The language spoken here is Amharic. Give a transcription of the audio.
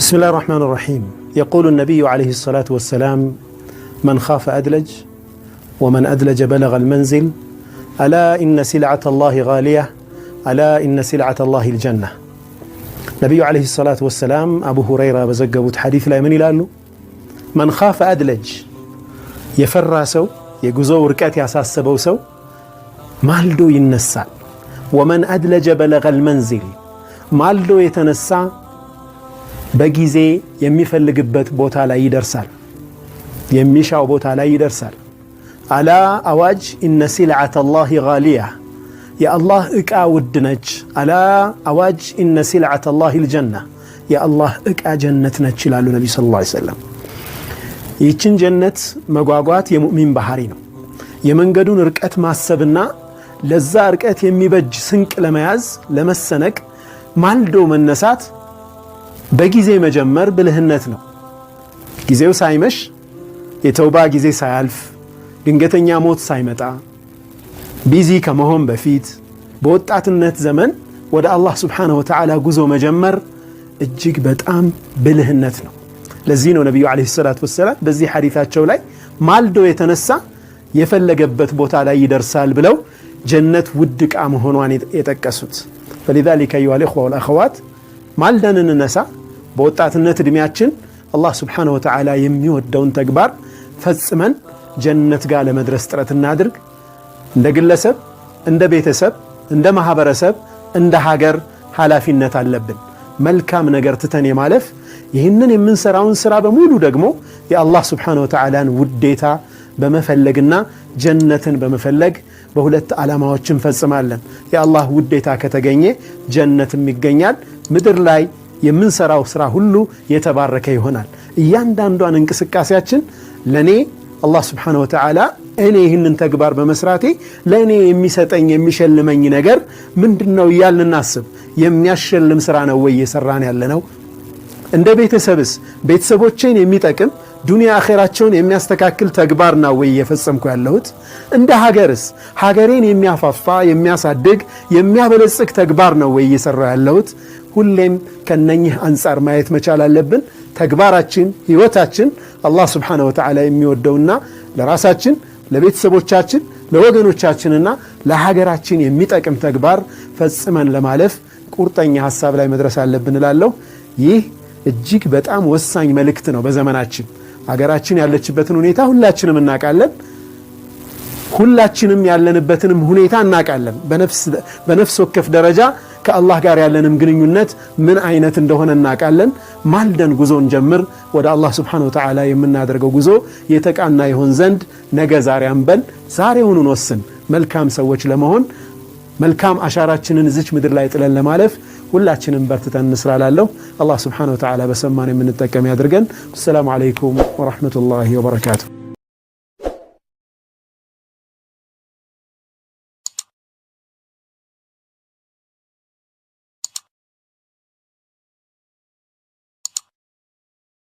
بسم الله الرحمن الرحيم. يقول النبي عليه الصلاة والسلام: من خاف أدلج ومن أدلج بلغ المنزل ألا إن سلعة الله غالية ألا إن سلعة الله الجنة. نبي عليه الصلاة والسلام أبو هريرة بزقبوت حديث لا من يلالو من خاف أدلج يفرى سو يقزو ركات ياساسبو سو مالدو ينسى، ومن أدلج بلغ المنزل مالدو يتنسى በጊዜ የሚፈልግበት ቦታ ላይ ይደርሳል፣ የሚሻው ቦታ ላይ ይደርሳል። አላ አዋጅ ኢነ ሲልዓተ አላህ ጋሊያ የአላህ ዕቃ ውድ ነች። አላ አዋጅ ኢነ ሲልዓተ አላህ ልጀና የአላህ ዕቃ ጀነት ነች ይላሉ ነቢዩ ሰለላሁ ዐለይሂ ወሰለም። ይህችን ጀነት መጓጓት የሙእሚን ባህሪ ነው። የመንገዱን ርቀት ማሰብና ለዛ ርቀት የሚበጅ ስንቅ ለመያዝ ለመሰነቅ ማልዶ መነሳት በጊዜ መጀመር ብልህነት ነው። ጊዜው ሳይመሽ የተውባ ጊዜ ሳያልፍ ድንገተኛ ሞት ሳይመጣ ቢዚ ከመሆን በፊት በወጣትነት ዘመን ወደ አላህ Subhanahu Wa Ta'ala ጉዞ መጀመር እጅግ በጣም ብልህነት ነው። ለዚህ ነው ነብዩ አለይሂ ሰላቱ ወሰለም በዚህ ሐዲታቸው ላይ ማልዶ የተነሳ የፈለገበት ቦታ ላይ ይደርሳል ብለው ጀነት ውድ ዕቃ መሆኗን የጠቀሱት። فلذلك أيها الإخوة والأخوات ማልደን እንነሳ። በወጣትነት እድሜያችን አላህ Subhanahu Wa Ta'ala የሚወደውን ተግባር ፈጽመን ጀነት ጋር ለመድረስ ጥረት እናድርግ። እንደ ግለሰብ፣ እንደ ቤተሰብ፣ እንደ ማህበረሰብ፣ እንደ ሀገር ኃላፊነት አለብን። መልካም ነገር ትተን የማለፍ ይህንን የምንሰራውን ስራ በሙሉ ደግሞ የአላህ Subhanahu Wa Ta'alaን ውዴታ በመፈለግና ጀነትን በመፈለግ በሁለት ዓላማዎችን ፈጽማለን። የአላህ ውዴታ ከተገኘ ጀነትም ይገኛል። ምድር ላይ የምንሰራው ስራ ሁሉ የተባረከ ይሆናል። እያንዳንዷን እንቅስቃሴያችን ለኔ አላህ Subhanahu Wa Ta'ala እኔ ይህንን ተግባር በመስራቴ ለኔ የሚሰጠኝ የሚሸልመኝ ነገር ምንድነው እያልን እናስብ። የሚያሸልም ስራ ነው ወይ እየሰራን ያለነው? እንደ ቤተሰብስ ቤተሰቦቼን የሚጠቅም ዱንያ አኺራቸውን የሚያስተካክል ተግባር ነው ወይ እየፈጸምኩ ያለሁት? እንደ ሀገርስ ሀገሬን የሚያፋፋ የሚያሳድግ የሚያበለጽግ ተግባር ነው ወይ እየሰራው ያለሁት? ሁሌም ከነኚህ አንፃር ማየት መቻል አለብን። ተግባራችን ህይወታችን አላህ Subhanahu Wa Ta'ala የሚወደውና ለራሳችን ለቤተሰቦቻችን ለወገኖቻችንና ለሀገራችን የሚጠቅም ተግባር ፈጽመን ለማለፍ ቁርጠኛ ሐሳብ ላይ መድረስ አለብን እላለሁ። ይህ እጅግ በጣም ወሳኝ መልእክት ነው። በዘመናችን ሀገራችን ያለችበትን ሁኔታ ሁላችንም እናውቃለን። ሁላችንም ያለንበትንም ሁኔታ እናውቃለን። በነፍስ ወከፍ ደረጃ ከአላህ ጋር ያለንም ግንኙነት ምን አይነት እንደሆነ እናውቃለን። ማልደን ጉዞን ጀምር። ወደ አላህ Subhanahu Wa Ta'ala የምናደርገው ጉዞ የተቃና ይሆን ዘንድ ነገ ዛሬ አንበል፣ ዛሬውኑ ወስን መልካም ሰዎች ለመሆን መልካም አሻራችንን እዚች ምድር ላይ ጥለን ለማለፍ ሁላችንም በርትተን እንስራላለሁ። አላህ Subhanahu Wa Ta'ala በሰማን የምንጠቀም ያድርገን። ሰላም አለይኩም ወራህመቱላሂ ወበረካቱሁ።